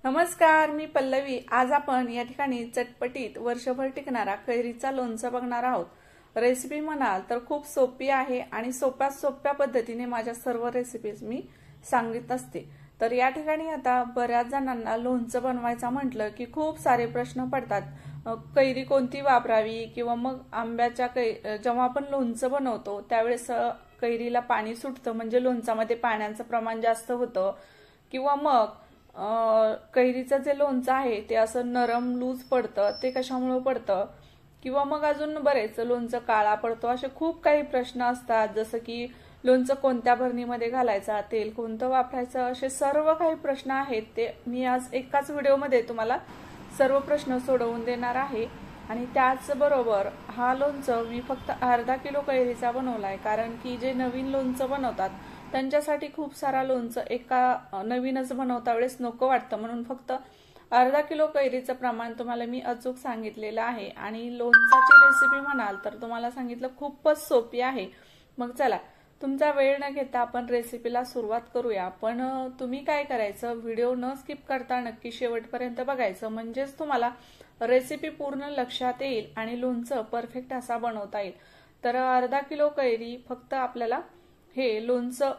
नमस्कार, मी पल्लवी। आज आपण या ठिकाणी चटपटीत वर्षभर टिकणारा कैरीचा लोणचं बघणार आहोत। रेसिपी म्हणाल तर खूप सोपी आहे आणि सोप्या पद्धतीने माझ्या सर्व रेसिपीज मी सांगित असते। तर या ठिकाणी आता बऱ्याच जणांना लोणचं बनवायचं म्हटलं की खूप सारे प्रश्न पडतात। कैरी कोणती वापरावी किंवा मग आंब्याच्या जेव्हा आपण लोणचं बनवतो त्यावेळेस कैरीला पाणी सुटतं, म्हणजे लोणच्यामध्ये पाण्याचं प्रमाण जास्त होतं, किंवा मग कैरीचं जे लोणचं आहे ते असं नरम लूज पडतं, ते कशामुळे पडतं, किंवा मग अजून बरेच लोणचं काळा पडतो, असे खूप काही प्रश्न असतात। जसं की लोणचं कोणत्या भरणीमध्ये घालायचा, तेल कोणतं वापरायचं, असे सर्व काही प्रश्न आहेत ते मी आज एकाच व्हिडिओमध्ये तुम्हाला सर्व प्रश्न सोडवून देणार आहे। आणि त्याचबरोबर हा लोणचं मी फक्त अर्धा किलो कैरीचा बनवलाय, कारण की जे नवीन लोणचं बनवतात त्यांच्यासाठी खूप सारा लोणचं एका नवीनच बनवता वेळेस नको वाटतं, म्हणून फक्त अर्धा किलो कैरीचं प्रमाण तुम्हाला मी अचूक सांगितलेलं आहे। आणि लोणचाची रेसिपी म्हणाल तर तुम्हाला सांगितलं खूपच सोपी आहे। मग चला, तुमचा वेळ न घेता आपण रेसिपीला सुरुवात करूया। पण तुम्ही काय करायचं, व्हिडिओ न स्किप करता नक्की शेवटपर्यंत बघायचं, म्हणजेच तुम्हाला रेसिपी पूर्ण लक्षात येईल आणि लोणचं परफेक्ट असा बनवता येईल। तर अर्धा किलो कैरी फक्त आपल्याला हे लोणचं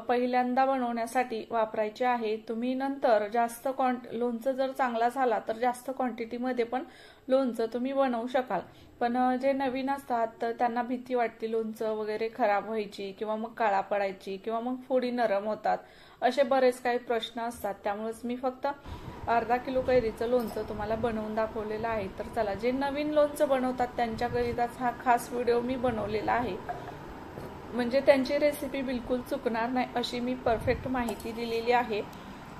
पहिल्यांदा बनवण्यासाठी वापरायचे आहे। तुम्ही नंतर जास्त लोणचं जर चांगला झाला तर जास्त क्वांटिटीमध्ये पण लोणचं तुम्ही बनवू शकाल। पण जे नवीन असतात तर त्यांना भीती वाटते लोणचं वगैरे खराब व्हायची, किंवा मग काळा पडायची, किंवा मग फोडी नरम होतात, असे बरेच काही प्रश्न असतात। त्यामुळेच मी फक्त अर्धा किलो कैरीचं लोणचं तुम्हाला बनवून दाखवलेलं आहे। तर चला, जे नवीन लोणचं बनवतात त्यांच्याकरिताच हा खास व्हिडिओ मी बनवलेला आहे, म्हणजे त्यांची रेसिपी बिलकुल चुकणार नाही अशी मी परफेक्ट माहिती दिलेली आहे।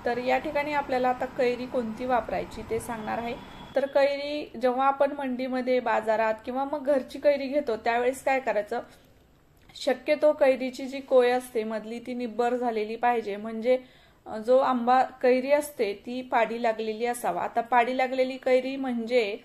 तर या ठिकाणी आपल्याला आता कैरी कोणती वापरायची ते सांगणार आहे। तर कैरी जेव्हा आपण मंडीमध्ये, बाजारात किंवा मग घरची कैरी घेतो त्यावेळेस काय करायचं, शक्यतो कैरीची जी कोय असते मधली ती निब्बर झालेली पाहिजे, म्हणजे जो आंबा कैरी असते ती पाडी लागलेली असावा। आता पाडी लागलेली कैरी म्हणजे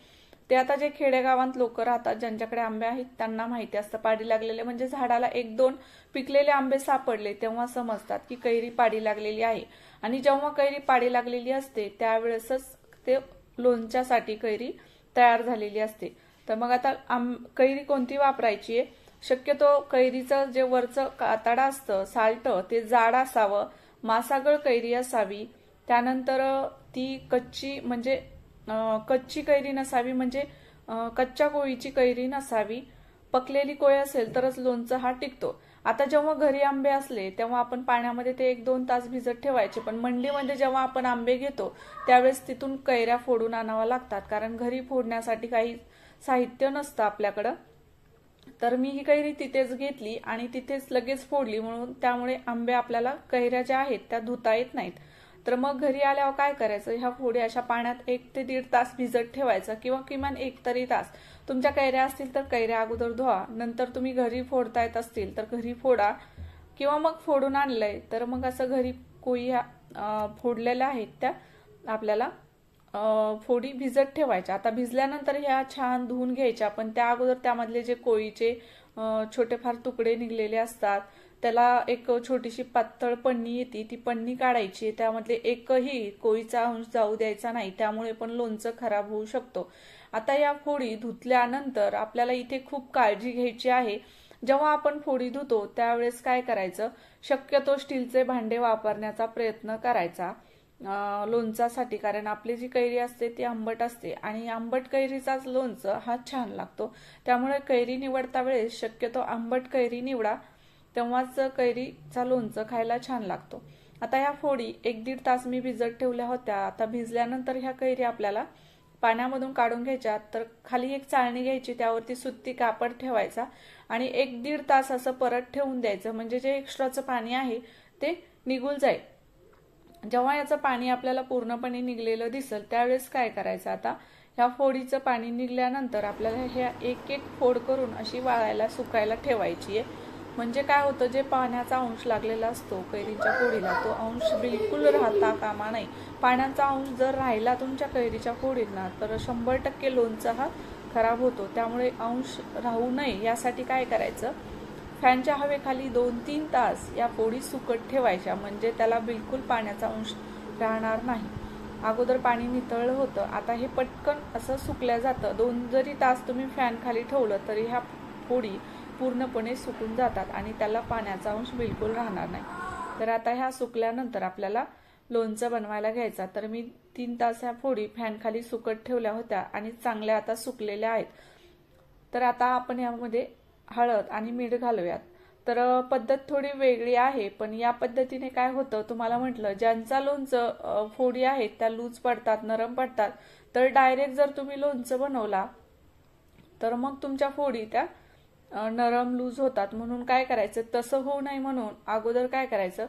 ते आता जे खेडेगावात लोक राहतात ज्यांच्याकडे आंबे आहेत त्यांना माहिती असतं, पाडी लागलेले म्हणजे झाडाला एक दोन पिकलेले आंबे सापडले तेव्हा समजतात की कैरी पाडी लागलेली आहे। आणि जेव्हा कैरी पाडी लागलेली असते त्यावेळेसच ते लोणच्यासाठी कैरी तयार झालेली असते। तर मग आता कैरी कोणती वापरायची आहे, शक्यतो कैरीचं जे वरचं कातडा असतं, साल्ट, ते जाड असावं, मासागळ कैरी असावी, त्यानंतर ती कच्ची कैरी नसावी, म्हणजे कच्च्या कोळीची कैरी नसावी, पकलेली कोय असेल तरच लोणचं हा टिकतो। आता जेव्हा घरी आंबे असले तेव्हा आपण पाण्यामध्ये ते 1-2 तास भिजत ठेवायचे, पण मंडीमध्ये जेव्हा आपण आंबे घेतो त्यावेळेस तिथून कैऱ्या फोडून आणाव्या लागतात, कारण घरी फोडण्यासाठी काही साहित्य नसतं आपल्याकडं। तर मी ही कैरी तिथेच घेतली आणि तिथेच लगेच फोडली, म्हणून त्यामुळे आंबे आपल्याला कैऱ्या ज्या आहेत त्या धुता येत नाहीत। तर मग घरी आल्यावर काय करायचं, ह्या फोडी अशा पाण्यात 1 ते 1.5 तास भिजत ठेवायचं, किंवा किमान 1 तरी तास। तुमच्या कैऱ्या असतील तर कैऱ्या अगोदर धुवा, नंतर तुम्ही घरी फोडता येत असतील तर घरी फोडा, किंवा मग फोडून आणलंय तर मग असं घरी कोळी फोडलेल्या आहेत त्या आपल्याला फोडी भिजत ठेवायच्या। आता भिजल्यानंतर ह्या छान धुवून घ्यायच्या, पण त्या अगोदर त्यामधले जे कोळीचे छोटेफार तुकडे निघलेले असतात त्याला एक छोटीशी पातळ पन्नी येते, ती पन्नी काढायची, त्यामधले एकही कोळीचा अंश जाऊ द्यायचा नाही, त्यामुळे पण लोणचं खराब होऊ शकतो। आता या फोडी धुतल्यानंतर आपल्याला इथे खूप काळजी घ्यायची आहे। जेव्हा आपण फोडी धुतो त्यावेळेस काय करायचं, शक्यतो स्टीलचे भांडे वापरण्याचा प्रयत्न करायचा लोणचासाठी, कारण आपली जी कैरी असते ती आंबट असते आणि आंबट कैरीचाच लोणचं हा छान लागतो। त्यामुळे कैरी निवडता वेळेस शक्यतो आंबट कैरी निवडा, तेव्हाच कैरीचा लोणचं खायला छान लागतो। आता ह्या फोडी 1-1.5 तास मी भिजत ठेवल्या होत्या। आता भिजल्यानंतर ह्या कैरी आपल्याला पाण्यामधून काढून घ्यायच्या। तर खाली एक चाळणी घ्यायची, त्यावरती सुती कापड ठेवायचा आणि 1-1.5 तास असं परत ठेवून द्यायचं, म्हणजे जे एक्स्ट्राचं पाणी आहे ते निघून जाईल। जेव्हा याचं पाणी आपल्याला पूर्णपणे निघलेलं दिसेल त्यावेळेस काय करायचं, आता ह्या फोडीचं पाणी निघल्यानंतर आपल्याला ह्या एक फोड करून अशी वाळायला सुकायला ठेवायची आहे। म्हणजे काय होतं, जे पाण्याचा अंश लागलेला असतो कैरीच्या फोडीला तो अंश बिलकुल राहता कामा नये। पाण्याचा अंश जर राहिला तुमच्या कैरीच्या फोडींना तर 100% लोणचं हा खराब होतो। त्यामुळे अंश राहू नये यासाठी काय करायचं, फॅनच्या हवेखाली 2-3 तास या फोडी सुकत ठेवायच्या, म्हणजे त्याला बिलकुल पाण्याचा अंश राहणार नाही। अगोदर पाणी नितळलं होतं, आता हे पटकन असं सुकल्या जातं. 2 जरी तास तुम्ही फॅन खाली ठेवलं तरी ह्या फोडी पूर्णपणे सुकून जातात आणि त्याला पाण्याचा अंश बिलकुल राहणार नाही. तर आता ह्या सुकल्यानंतर आपल्याला लोणचं बनवायला घ्यायचा. तर मी 3 तास ह्या फोडी फॅन खाली सुकत ठेवल्या होत्या आणि चांगल्या आता सुकलेल्या आहेत. तर आता आपण यामध्ये हळद आणि मीठ घालूयात. तर पद्धत थोडी वेगळी आहे, पण या पद्धतीने काय होतं, तुम्हाला म्हटलं ज्यांचा लोणचं फोडी आहेत त्या लूज पडतात, नरम पडतात, तर डायरेक्ट जर तुम्ही लोणचं बनवला तर मग तुमच्या फोडी त्या नरम लूज होतात. म्हणून काय करायचं, तसं होऊ नये म्हणून अगोदर काय करायचं,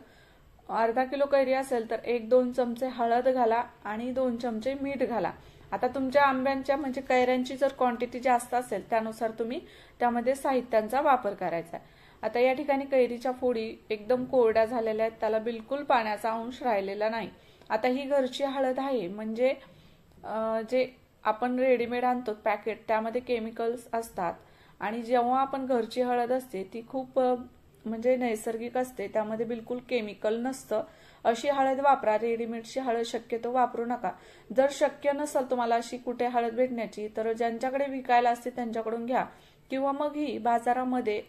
अर्धा किलो कैरी असेल तर 1-2 चमचे हळद घाला आणि 2 चमचे मीठ घाला. आता तुमच्या आंब्यांच्या म्हणजे कैऱ्यांची जर क्वांटिटी जास्त असेल त्यानुसार तुम्ही त्यामध्ये साहित्यांचा वापर करायचा. आता या ठिकाणी कैरीच्या फोडी एकदम कोरड्या झालेल्या आहेत, त्याला बिलकुल पाण्याचा अंश राहिलेला नाही. आता ही घरची हळद आहे, म्हणजे जे आपण रेडीमेड आणतो पॅकेट त्यामध्ये केमिकल्स असतात आणि जेव्हा आपण घरची हळद असते ती खूप म्हणजे नैसर्गिक असते, त्यामध्ये बिलकुल केमिकल नसतं. अशी हळद वापरा, रेडीमेडची हळद शक्यतो वापरू नका. जर शक्य नसेल तुम्हाला अशी कुठे हळद भेटण्याची तर ज्यांच्याकडे विकायला असते त्यांच्याकडून घ्या, किंवा मग ही बाजारामध्ये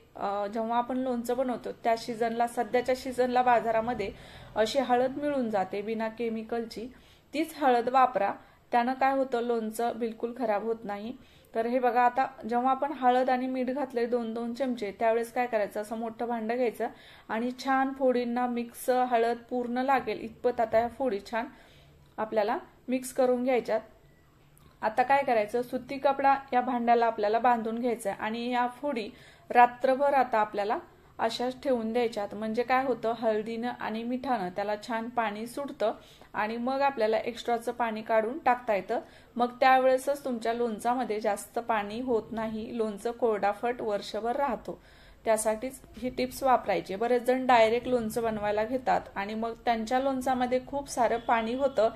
जेव्हा आपण लोणचं बनवतो त्या सीझनला, सध्याच्या सीझनला बाजारामध्ये अशी हळद मिळून जाते बिना केमिकलची, तीच हळद वापरा. त्यानं काय होतं, लोणचं बिलकुल खराब होत नाही. तर हे बघा, आता जेव्हा आपण हळद आणि मीठ घातले 2-2 चमचे, त्यावेळेस काय करायचं, असं मोठं भांडं घ्यायचं आणि छान फोडींना मिक्स हळद पूर्ण लागेल इतपत आता ह्या फोडी छान आपल्याला मिक्स करून घ्यायच्यात. आता काय करायचं, सुती कपडा या भांड्याला आपल्याला बांधून घ्यायचा आणि या फोडी रात्रभर आता आपल्याला अशाच ठेवून द्यायच्यात. म्हणजे काय होतं, हळदीनं आणि मिठानं त्याला छान पाणी सुटतं आणि मग आपल्याला एक्स्ट्राचं पाणी काढून टाकता येतं. मग त्यावेळेसच तुमच्या लोणचामध्ये जास्त पाणी होत नाही, लोणचं कोरडाफट वर्षभर राहतो. त्यासाठीच ही टिप्स वापरायची. बरेच जण डायरेक्ट लोणचं बनवायला घेतात आणि मग त्यांच्या लोणचामध्ये खूप सारं पाणी होतं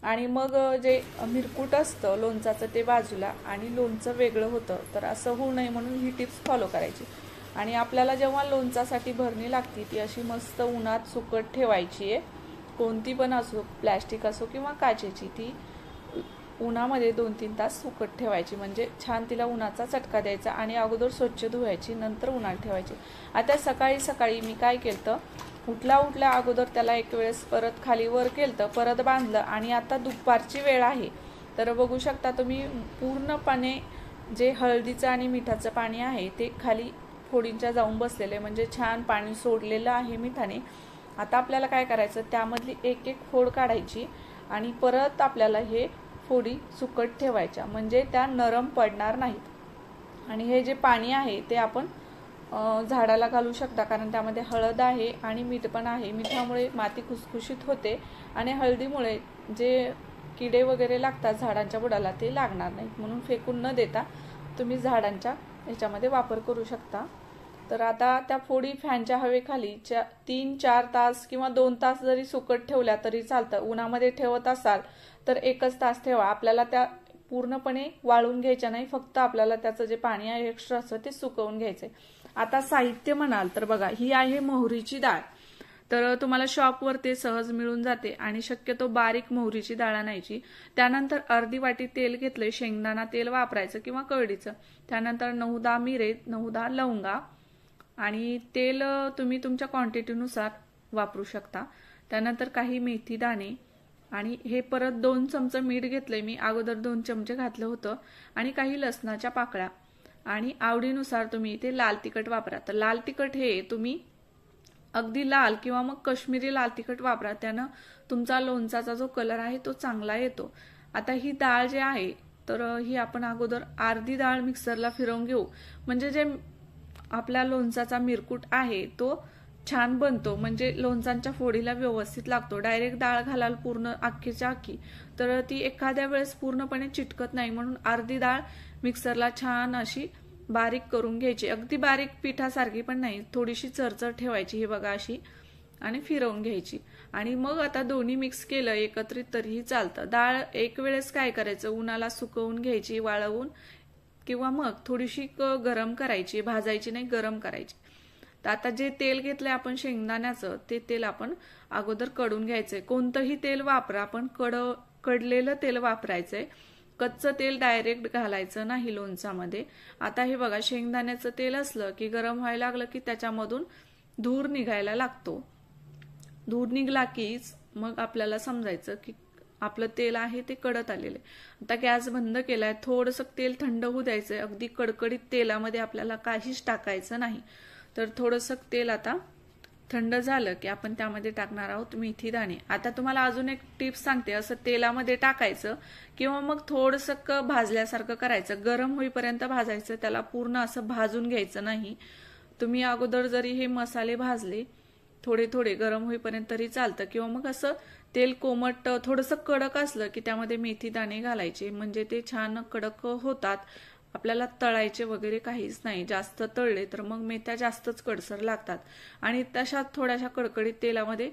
आणि मग जे मिरकूट असतं लोणचाचं ते बाजूला आणि लोणचं वेगळं होतं. तर असं होऊ नये म्हणून ही टिप्स फॉलो करायची. आणि आपल्याला जेव्हा लोणचासाठी भरणी लागते ती अशी मस्त उन्हात सुकत ठेवायची आहे. कोणती पण असो, प्लॅस्टिक असो किंवा काचेची, ती उन्हामध्ये 2-3 तास सुकत ठेवायची. म्हणजे छान तिला उन्हाचा चटका द्यायचा आणि अगोदर स्वच्छ धुवायची, नंतर उन्हात ठेवायची. आता सकाळी सकाळी मी काय केलं, उठल्या अगोदर त्याला एक वेळेस परत खाली वर केलं, परत बांधलं आणि आता दुपारची वेळ आहे. तर बघू शकता तुम्ही, पूर्णपणे जे हळदीचं आणि मिठाचं पाणी आहे ते खाली फोडींच्या जाऊन बसलेले, म्हणजे छान पाणी सोडलेलं आहे मिठाने. आता आपल्याला काय करायचं, त्यामधली एक एक फोड काढायची आणि परत आपल्याला हे फोडी सुकट ठेवायच्या, म्हणजे त्या नरम पडणार नाहीत. आणि हे जे पाणी आहे ते आपण झाडाला घालू शकता, कारण त्यामध्ये हळद आहे आणि मीठ पण आहे. मिठामुळे माती खुसखुशीत होते आणि हळदीमुळे जे किडे वगैरे लागतात झाडांच्या बुडाला ते लागणार नाहीत. म्हणून फेकून न देता तुम्ही झाडांच्या ह्याच्यामध्ये वापर करू शकता. तर आता त्या फोडी फॅनच्या हवेखाली 3-4 तास किंवा 2 तास जरी सुकट ठेवल्या तरी चालतं. उन्हामध्ये ठेवत असाल तर 1 तास ठेवा. आपल्याला त्या पूर्णपणे वाळून घ्यायच्या नाही, फक्त आपल्याला त्याचं जे पाणी आहे एक्स्ट्रा असतं ते सुकवून घ्यायचंय. आता साहित्य म्हणाल तर बघा, ही आहे मोहरीची डाळ. तर तुम्हाला शॉपवर ते सहज मिळून जाते आणि शक्यतो बारीक मोहरीची डाळ आणायची. त्यानंतर अर्धी वाटी तेल घेतलंय, शेंगदाणा तेल वापरायचं किंवा कढीचं. त्यानंतर 9-10 मिरे, 9-10 लवंगा आणि तेल तुम्ही तुमच्या क्वांटिटीनुसार वापरू शकता. त्यानंतर काही मेथी दाणे आणि हे परत 2 चमचे मीठ घेतलंय मी, अगोदर 2 चमचे घातलं होतं, आणि काही लसणाच्या पाकळ्या आणि आवडीनुसार तुम्ही ते लाल तिखट वापरा. तर लाल तिखट हे तुम्ही अगदी लाल किंवा मग काश्मीरी लाल तिखट वापरा, त्यानं तुमचा लोणचाचा जो कलर आहे तो चांगला येतो. आता ही डाळ जी आहे तर ही आपण अगोदर अर्धी डाळ मिक्सरला फिरवून घेऊ, म्हणजे जे आपल्या लोणचाचा मिरकूट आहे तो छान बनतो, म्हणजे लोणचांच्या फोडीला व्यवस्थित लागतो. डायरेक्ट डाळ घालाल पूर्ण अख्खीच्या अख्खी तर ती एखाद्या वेळेस पूर्णपणे चिटकत नाही, म्हणून अर्धी डाळ मिक्सरला छान अशी बारीक करून घ्यायची. अगदी बारीक पिठासारखी पण नाही, थोडीशी चरचर ठेवायची, हे बघा अशी, आणि फिरवून घ्यायची. आणि मग आता दोन्ही मिक्स केलं एकत्रित तरीही चालतं. डाळ एक वेळेस काय करायचं, उन्हाला सुकवून घ्यायची, वाळवून, किंवा मग थोडीशी गरम करायची, भाजायची नाही, गरम करायची. तर आता जे तेल घेतलंय आपण शेंगदाण्याचं, ते तेल आपण अगोदर कडून घ्यायचंय. कोणतंही तेल वापरा, पण कडलेलं तेल वापरायचंय, कच्चं तेल डायरेक्ट घालायचं नाही लोणचामध्ये। आता हे बघा, शेंगदाण्याचं तेल असलं की गरम व्हायला लागलं की त्याच्यामधून धूर निघायला लागतो। धूर निघला की मग आपल्याला समजायचं की आपलं तेल आहे ते कडत आलेलं आहे। आता गॅस बंद केलाय, थोडंसं तेल थंड होऊ द्यायचंय। अगदी कडकडीत तेलामध्ये आपल्याला काहीच टाकायचं नाही। तर थोडंसं तेल आता थंड झालं की आपण त्यामध्ये टाकणार आहोत मेथी दाणे। आता तुम्हाला अजून एक टिप्स सांगते, असं तेलामध्ये टाकायचं किंवा मग थोडंसं भाजल्यासारखं करायचं, गरम होईपर्यंत भाजायचं, त्याला पूर्ण असं भाजून घ्यायचं नाही। तुम्ही अगोदर जरी हे मसाले भाजले थोडे थोडे गरम होईपर्यंत तरी चालतं, किंवा मग असं तेल कोमट थोडंसं कडक असलं की त्यामध्ये मेथी दाणे घालायचे, म्हणजे ते छान कडक होतात। आपल्याला तळायचे वगैरे काहीच नाही, जास्त तळले तर मग मेथ्या जास्तच कडसर लागतात। आणि तशाच थोड्याशा कडकडीत तेलामध्ये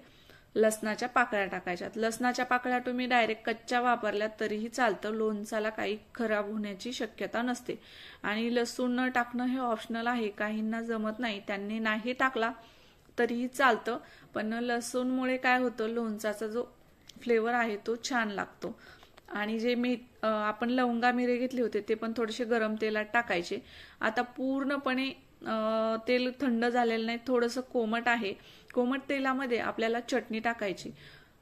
लसणाच्या पाकळ्या टाकायच्यात। लसणाच्या पाकळ्या तुम्ही डायरेक्ट कच्च्या वापरल्यात तरीही चालतं, लोणचाला काही खराब होण्याची शक्यता नसते। आणि लसूण न टाकणं हे ऑप्शनल आहे, काहींना जमत नाही त्यांनी नाही टाकला तरीही चालतं, पण लसूणमुळे काय होतं, लोणचाचा जो फ्लेवर आहे तो छान लागतो। आणि जे आपण लवंगा मिरे घेतले होते ते पण थोडेसे गरम तेलात टाकायचे। आता पूर्णपणे तेल थंड झालेलं नाही, थोडंसं कोमट आहे। कोमट तेलामध्ये आपल्याला चटणी टाकायची।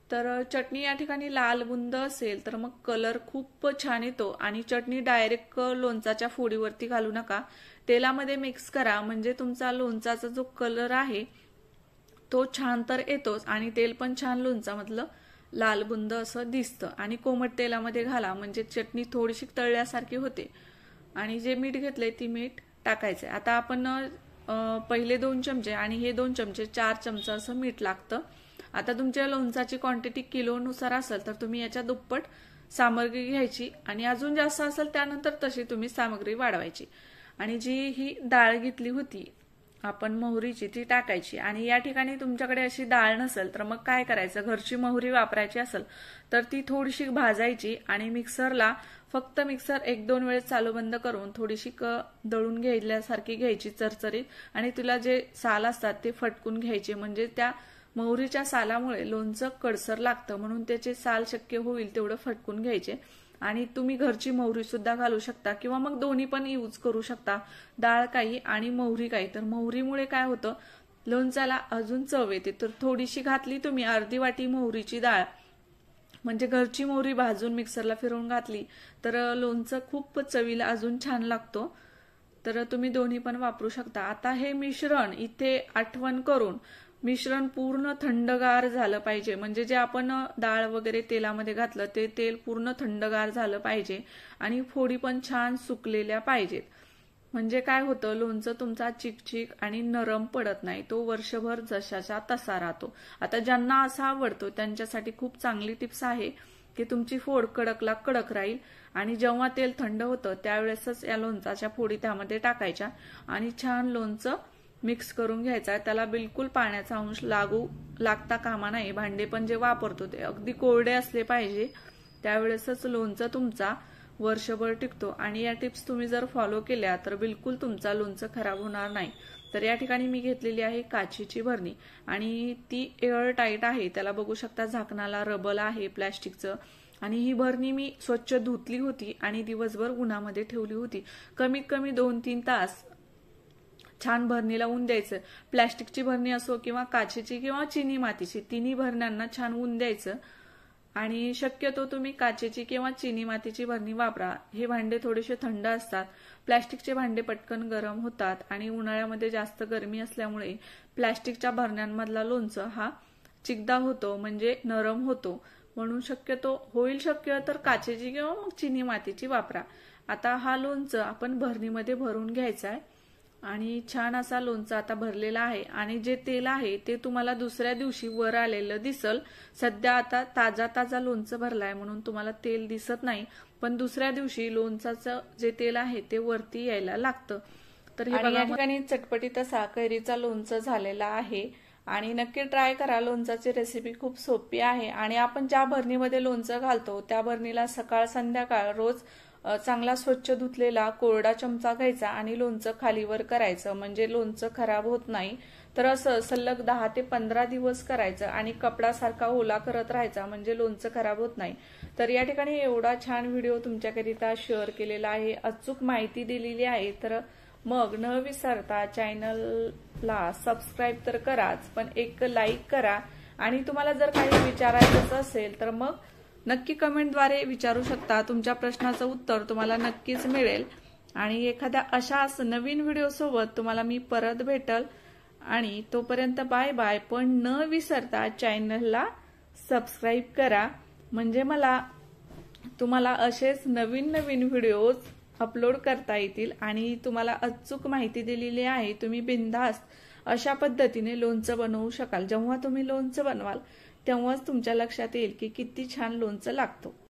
तर चटणी या ठिकाणी लाल बुंद असेल तर मग कलर खूप छान येतो। आणि चटणी डायरेक्ट लोणचाच्या फोडीवरती घालू नका, तेलामध्ये मिक्स करा, म्हणजे तुमचा लोणचाचा जो कलर आहे तो छान तर येतोच आणि तेल पण छान लोणचामधलं लाल बुंद असं दिसतं। आणि कोमट तेलामध्ये घाला म्हणजे चटणी थोडीशी तळल्यासारखी होते। आणि जे मीठ घेतलंय ती मीठ टाकायचंय। आता आपण पहिले 2 चमचे आणि हे 2 चमचे 4 चमचा असं मीठ लागतं। आता तुमच्या लोणचाची क्वांटिटी किलोनुसार असेल तर तुम्ही याच्या दुप्पट सामग्री घ्यायची, आणि अजून जास्त असेल त्यानंतर तशी तुम्ही सामग्री वाढवायची। आणि जी ही डाळ घेतली होती आपण मोहरीची ती टाकायची। आणि या ठिकाणी तुमच्याकडे अशी डाळ नसेल तर मग काय करायचं, घरची मोहरी वापरायची असेल तर ती थोडीशी भाजायची आणि मिक्सरला फक्त मिक्सर 1-2 वेळेस चालू बंद करून थोडीशी दळून घेतल्यासारखी घ्यायची चरचरीत, आणि तिला जे साल असतात ते फटकून घ्यायचे, म्हणजे त्या मोहरीच्या सालामुळे लोणचं कडसर लागतं, म्हणून त्याचे साल शक्य होईल तेवढं फटकून घ्यायचे। आणि तुम्ही घरची मोहरी सुद्धा घालू शकता किंवा मग दोन्ही पण यूज करू शकता, डाळ काही आणि मोहरी काही। तर मोहरीमुळे काय होतं, लोणचाला अजून चव येते। तर थोडीशी घातली तुम्ही, अर्धी वाटी मोहरीची डाळ, म्हणजे घरची मोहरी भाजून मिक्सरला फिरवून घातली तर लोणचं खूप चवीला अजून छान लागतो। तर तुम्ही दोन्ही पण वापरू शकता। आता हे मिश्रण इथे आठवण करून, मिश्रण पूर्ण थंडगार झालं पाहिजे, म्हणजे जे आपण डाळ वगैरे तेलामध्ये घातलं ते तेल पूर्ण थंडगार झालं पाहिजे आणि फोडी पण छान सुकलेल्या पाहिजेत। म्हणजे काय होतं, लोणचं तुमचा चिकचिक आणि नरम पडत नाही, तो वर्षभर जशाचा तसा राहतो। आता ज्यांना असा आवडतो त्यांच्यासाठी खूप चांगली टिप्स आहे की तुमची फोड कडकला कडक राहील। आणि जेव्हा तेल थंड होतं त्यावेळेसच या लोणचाच्या फोडी त्यामध्ये टाकायच्या आणि छान लोणचं मिक्स करून घ्यायचा। त्याला बिलकुल पाण्याचा अंश लागता कामा नाही। भांडे पण जे वापरतो ते अगदी कोरडे असले पाहिजे, त्यावेळेसच लोणचं तुमचा वर्षभर टिकतो। आणि या टिप्स तुम्ही जर फॉलो केल्या तर बिलकुल तुमचा लोणचं खराब होणार नाही। तर या ठिकाणी मी घेतलेली आहे काचेची भरणी आणि ती एअर टाईट आहे, त्याला बघू शकता झाकणाला रबर आहे प्लॅस्टिकचं। आणि ही भरणी मी स्वच्छ धुतली होती आणि दिवसभर उन्हामध्ये ठेवली होती, कमीत कमी 2-3 तास छान भरणीला ऊन द्यायचं। प्लॅस्टिकची भरणी असो किंवा काचेची किंवा चिनी मातीची, तिन्ही भरण्यांना छान ऊन द्यायचं। आणि शक्यतो तुम्ही काचेची किंवा चिनी मातीची भरणी वापरा, हे भांडे थोडेसे थंड असतात। प्लॅस्टिकचे भांडे पटकन गरम होतात आणि उन्हाळ्यामध्ये जास्त गरमी असल्यामुळे प्लॅस्टिकच्या भरण्यांमधला लोणचं हा चिकदा होतो, म्हणजे नरम होतो, म्हणून शक्यतो होईल शक्य तर काचेची किंवा मग चिनी मातीची वापरा। आता हा लोणचं आपण भरणीमध्ये भरून घ्यायचा आहे आणि छान असा लोणचा आता भरलेला आहे। आणि जे तेल आहे ते तुम्हाला दुसऱ्या दिवशी वर आलेलं दिसल। सध्या आता ताजा लोणचं भरलाय म्हणून तुम्हाला तेल दिसत नाही, पण दुसऱ्या दिवशी लोणचाचं जे तेल आहे ते वरती यायला लागतं। तर हे बघा, या ठिकाणी चटपटीत असा कैरीचा लोणचं झालेला आहे आणि नक्की ट्राय करा। लोणचाची रेसिपी खूप सोपी आहे आणि आपण ज्या भरणीमध्ये लोणचं घालतो त्या भरणीला सकाळ संध्याकाळ रोज चांगला स्वच्छ धुतलेला कोरडा चमचा घ्यायचा आणि लोणचं खालीवर करायचं, म्हणजे लोणचं खराब होत नाही। तर असं सलग 10 ते 15 दिवस करायचं आणि कपडासारखा ओला करत राहायचा, म्हणजे लोणचं खराब होत नाही। तर या ठिकाणी एवढा छान व्हिडिओ तुमच्याकरिता शेअर केलेला आहे, अचूक माहिती दिलेली आहे। तर मग न विसरता चॅनलला सबस्क्राईब तर कराच, पण एक लाईक करा। आणि तुम्हाला जर काही विचारायचं असेल तर मग नक्की कमेंटद्वारे विचारू शकता, तुमच्या प्रश्नाचं उत्तर तुम्हाला नक्कीच मिळेल। आणि एखाद्या अशाच नवीन व्हिडिओ सोबत तुम्हाला मी परत भेटल, आणि तोपर्यंत बाय बाय। पण न विसरता चॅनलला सबस्क्राईब करा, म्हणजे मला तुम्हाला असेच नवीन नवीन व्हिडिओज अपलोड करता येतील आणि तुम्हाला अचूक माहिती दिलेली आहे। तुम्ही बिनधास्त अशा पद्धतीने लोणचं बनवू शकाल। जेव्हा तुम्ही लोणचं बनवाल तेव्हाच तुमच्या लक्षात येईल की किती छान लोणचं लागतं।